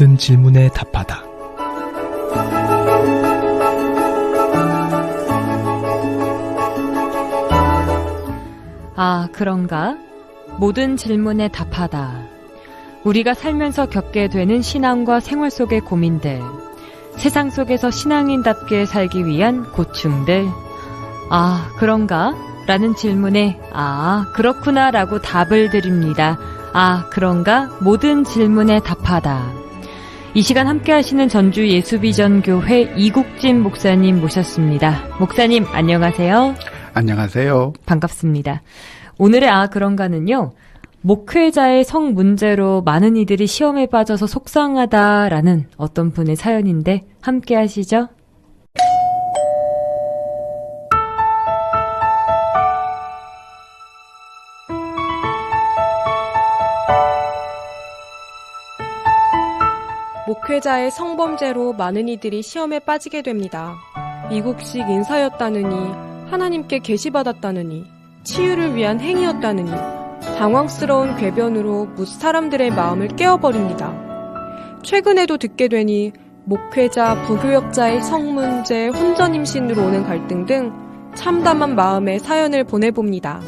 모든 질문에 답하다. 아, 그런가? 모든 질문에 답하다. 우리가 살면서 겪게 되는 신앙과 생활 속의 고민들, 세상 속에서 신앙인답게 살기 위한 고충들. 아, 그런가? 라는 질문에 아, 그렇구나 라고 답을 드립니다. 아, 그런가? 모든 질문에 답하다. 이 시간 함께 하시는 전주 예수비전교회 이국진 목사님 모셨습니다. 목사님, 안녕하세요. 안녕하세요. 반갑습니다. 오늘의 아, 그런가는요, 목회자의 성 문제로 많은 이들이 시험에 빠져서 속상하다라는 어떤 분의 사연인데 함께 하시죠. 목회자의 성범죄로 많은 이들이 시험에 빠지게 됩니다. 이국식 인사였다느니, 하나님께 계시받았다느니, 치유를 위한 행위였다느니, 당황스러운 궤변으로 뭇 사람들의 마음을 깨워버립니다. 최근에도 듣게 되니 목회자, 부교역자의 성문제, 혼전임신으로 오는 갈등 등 참담한 마음의 사연을 보내봅니다.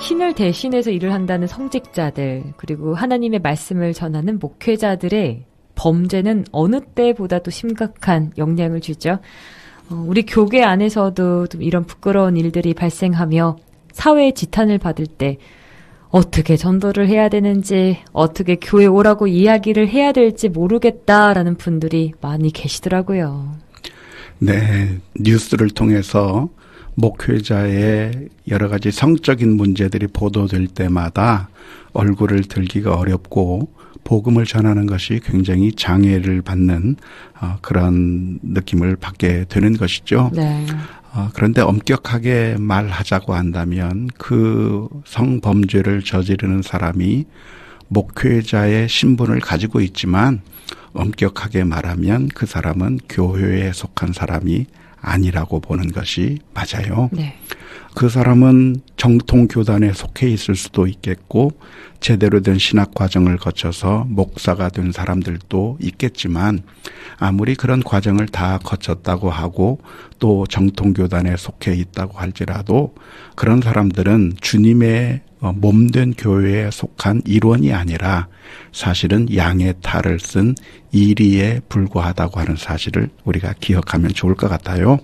신을 대신해서 일을 한다는 성직자들, 그리고 하나님의 말씀을 전하는 목회자들의 범죄는 어느 때보다도 심각한 영향을 주죠. 우리 교계 안에서도 좀 이런 부끄러운 일들이 발생하며 사회의 지탄을 받을 때 어떻게 전도를 해야 되는지, 어떻게 교회 오라고 이야기를 해야 될지 모르겠다라는 분들이 많이 계시더라고요. 네, 뉴스를 통해서 목회자의 여러 가지 성적인 문제들이 보도될 때마다 얼굴을 들기가 어렵고 복음을 전하는 것이 굉장히 장애를 받는 그런 느낌을 받게 되는 것이죠. 네. 그런데 엄격하게 말하자고 한다면 그 성범죄를 저지르는 사람이 목회자의 신분을 가지고 있지만 엄격하게 말하면 그 사람은 교회에 속한 사람이 아니라고 보는 것이 맞아요. 네. 그 사람은 정통교단에 속해 있을 수도 있겠고 제대로 된 신학 과정을 거쳐서 목사가 된 사람들도 있겠지만 아무리 그런 과정을 다 거쳤다고 하고 또 정통교단에 속해 있다고 할지라도 그런 사람들은 주님의 몸된 교회에 속한 일원이 아니라 사실은 양의 탈을 쓴 이리에 불과하다고 하는 사실을 우리가 기억하면 좋을 것 같아요.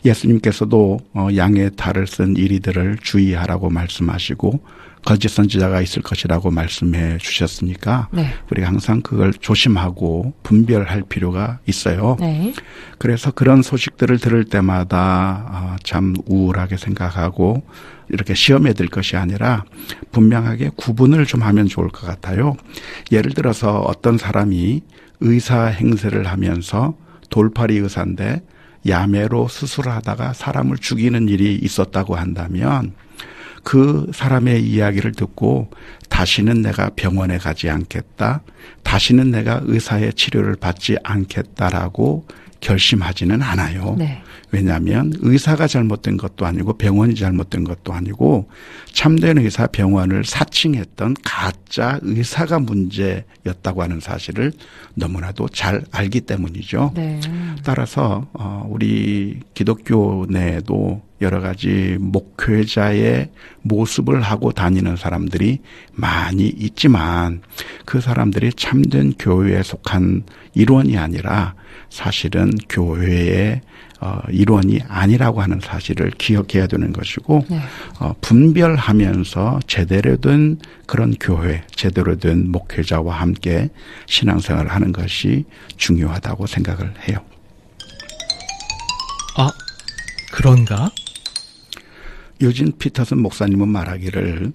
예수님께서도 양의 탈을 쓴 이리들을 주의하라고 말씀하시고 거짓 선지자가 있을 것이라고 말씀해 주셨으니까 네. 우리가 항상 그걸 조심하고 분별할 필요가 있어요. 네. 그래서 그런 소식들을 들을 때마다 참 우울하게 생각하고 이렇게 시험에 들 것이 아니라 분명하게 구분을 좀 하면 좋을 것 같아요. 예를 들어서 어떤 사람이 의사 행세를 하면서 돌팔이 의사인데 야매로 수술하다가 사람을 죽이는 일이 있었다고 한다면 그 사람의 이야기를 듣고 다시는 내가 병원에 가지 않겠다, 다시는 내가 의사의 치료를 받지 않겠다라고 결심하지는 않아요. 네. 왜냐하면 의사가 잘못된 것도 아니고 병원이 잘못된 것도 아니고 참된 의사 병원을 사칭했던 가짜 의사가 문제였다고 하는 사실을 너무나도 잘 알기 때문이죠. 네. 따라서 우리 기독교 내에도 여러 가지 목회자의 모습을 하고 다니는 사람들이 많이 있지만 그 사람들이 참된 교회에 속한 일원이 아니라 사실은 교회의 일원이 아니라고 하는 사실을 기억해야 되는 것이고 네. 분별하면서 제대로 된 그런 교회, 제대로 된 목회자와 함께 신앙생활을 하는 것이 중요하다고 생각을 해요. 아, 그런가? 유진 피터슨 목사님은 말하기를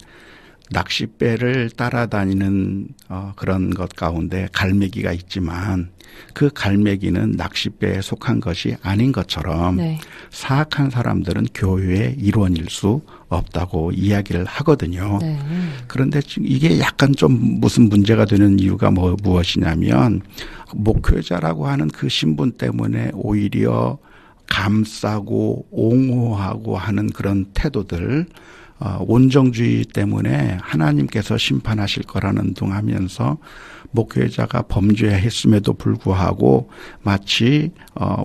낚싯배를 따라다니는 그런 것 가운데 갈매기가 있지만 그 갈매기는 낚싯배에 속한 것이 아닌 것처럼 네. 사악한 사람들은 교회의 일원일 수 없다고 이야기를 하거든요. 네. 그런데 이게 약간 좀 무슨 문제가 되는 이유가 무엇이냐면 목회자라고 하는 그 신분 때문에 오히려 감싸고 옹호하고 하는 그런 태도들 온정주의 때문에 하나님께서 심판하실 거라는 운동하면서 목회자가 범죄했음에도 불구하고 마치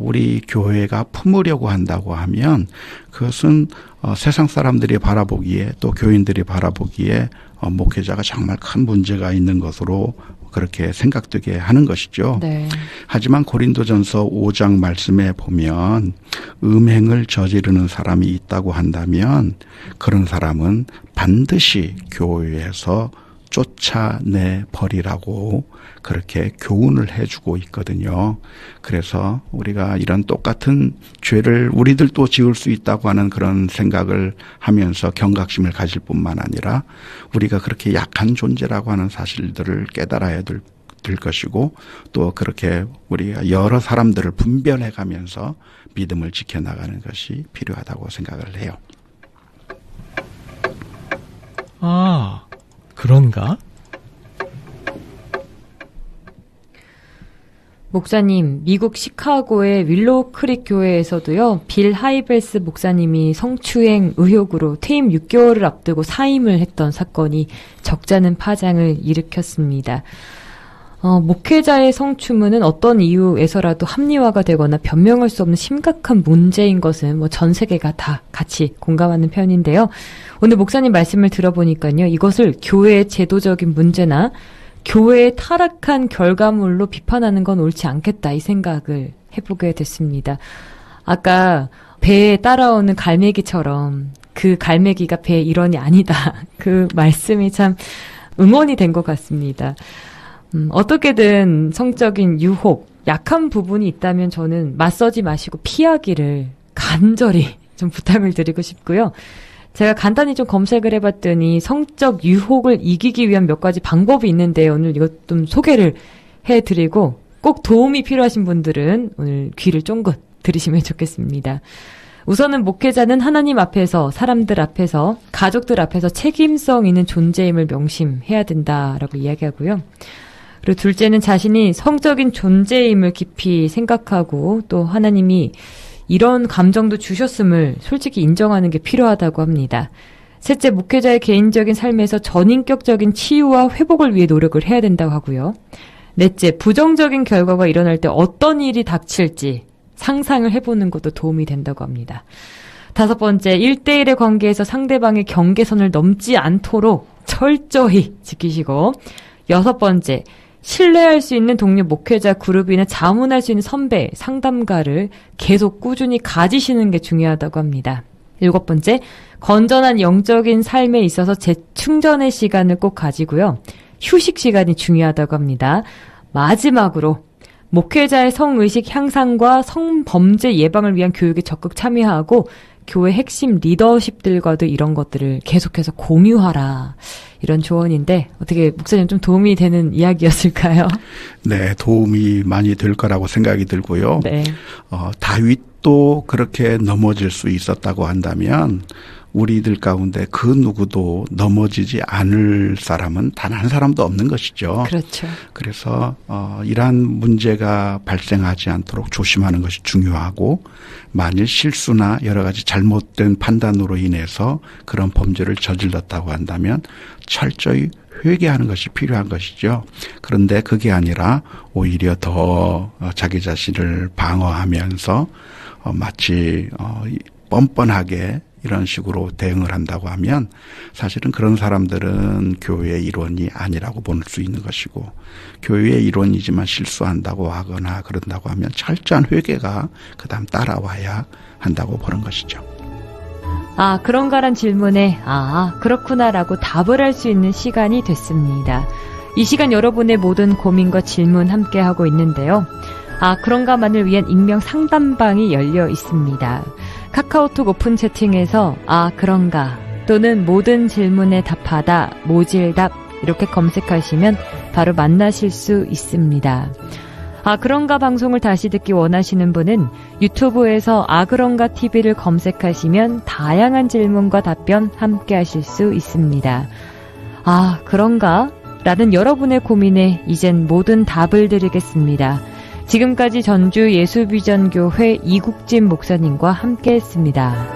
우리 교회가 품으려고 한다고 하면 그것은 세상 사람들이 바라보기에 또 교인들이 바라보기에 목회자가 정말 큰 문제가 있는 것으로 그렇게 생각되게 하는 것이죠. 네. 하지만 고린도전서 5장 말씀에 보면 음행을 저지르는 사람이 있다고 한다면 그런 사람은 반드시 교회에서 쫓아내 버리라고 그렇게 교훈을 해주고 있거든요. 그래서 우리가 이런 똑같은 죄를 우리들도 지을 수 있다고 하는 그런 생각을 하면서 경각심을 가질 뿐만 아니라 우리가 그렇게 약한 존재라고 하는 사실들을 깨달아야 될 것이고 또 그렇게 우리가 여러 사람들을 분별해 가면서 믿음을 지켜나가는 것이 필요하다고 생각을 해요. 아, 그런가? 목사님, 미국 시카고의 윌로우 크릭 교회에서도요, 빌 하이벨스 목사님이 성추행 의혹으로 퇴임 6개월을 앞두고 사임을 했던 사건이 적잖은 파장을 일으켰습니다. 목회자의 성추문은 어떤 이유에서라도 합리화가 되거나 변명할 수 없는 심각한 문제인 것은 전 세계가 다 같이 공감하는 편인데요. 오늘 목사님 말씀을 들어보니까요, 이것을 교회의 제도적인 문제나 교회의 타락한 결과물로 비판하는 건 옳지 않겠다, 이 생각을 해보게 됐습니다. 아까 배에 따라오는 갈매기처럼 그 갈매기가 배의 일원이 아니다. 그 말씀이 참 응원이 된 것 같습니다. 어떻게든 성적인 유혹, 약한 부분이 있다면 저는 맞서지 마시고 피하기를 간절히 좀 부탁을 드리고 싶고요. 제가 간단히 좀 검색을 해봤더니 성적 유혹을 이기기 위한 몇 가지 방법이 있는데 오늘 이것 좀 소개를 해드리고 꼭 도움이 필요하신 분들은 오늘 귀를 쫑긋 들으시면 좋겠습니다. 우선은 목회자는 하나님 앞에서, 사람들 앞에서, 가족들 앞에서 책임성 있는 존재임을 명심해야 된다라고 이야기하고요. 그리고 둘째는 자신이 성적인 존재임을 깊이 생각하고 또 하나님이 이런 감정도 주셨음을 솔직히 인정하는 게 필요하다고 합니다. 셋째, 목회자의 개인적인 삶에서 전인격적인 치유와 회복을 위해 노력을 해야 된다고 하고요. 넷째, 부정적인 결과가 일어날 때 어떤 일이 닥칠지 상상을 해보는 것도 도움이 된다고 합니다. 다섯 번째, 1대1의 관계에서 상대방의 경계선을 넘지 않도록 철저히 지키시고, 여섯 번째, 신뢰할 수 있는 동료 목회자 그룹이나 자문할 수 있는 선배, 상담가를 계속 꾸준히 가지시는 게 중요하다고 합니다. 일곱 번째, 건전한 영적인 삶에 있어서 재충전의 시간을 꼭 가지고요. 휴식 시간이 중요하다고 합니다. 마지막으로 목회자의 성의식 향상과 성범죄 예방을 위한 교육에 적극 참여하고 교회 핵심 리더십들과도 이런 것들을 계속해서 공유하라. 이런 조언인데 어떻게 목사님 좀 도움이 되는 이야기였을까요? 네, 도움이 많이 될 거라고 생각이 들고요. 네. 다윗도 그렇게 넘어질 수 있었다고 한다면 우리들 가운데 그 누구도 넘어지지 않을 사람은 단 한 사람도 없는 것이죠. 그렇죠. 그래서 이러한 문제가 발생하지 않도록 조심하는 것이 중요하고 만일 실수나 여러 가지 잘못된 판단으로 인해서 그런 범죄를 저질렀다고 한다면 철저히 회개하는 것이 필요한 것이죠. 그런데 그게 아니라 오히려 더 자기 자신을 방어하면서 마치 뻔뻔하게 이런 식으로 대응을 한다고 하면 사실은 그런 사람들은 교회의 일원이 아니라고 볼 수 있는 것이고 교회의 일원이지만 실수한다고 하거나 그런다고 하면 철저한 회개가 그다음 따라와야 한다고 보는 것이죠. 아, 그런가란 질문에 그렇구나라고 답을 할 수 있는 시간이 됐습니다. 이 시간 여러분의 모든 고민과 질문 함께 하고 있는데요. 그런가만을 위한 익명 상담방이 열려 있습니다. 카카오톡 오픈 채팅에서 그런가 또는 모든 질문에 답하다 모질답 이렇게 검색하시면 바로 만나실 수 있습니다. 그런가 방송을 다시 듣기 원하시는 분은 유튜브에서 그런가 TV를 검색하시면 다양한 질문과 답변 함께 하실 수 있습니다. 그런가? 라는 여러분의 고민에 이젠 모든 답을 드리겠습니다. 지금까지 전주 예수비전교회 이국진 목사님과 함께했습니다.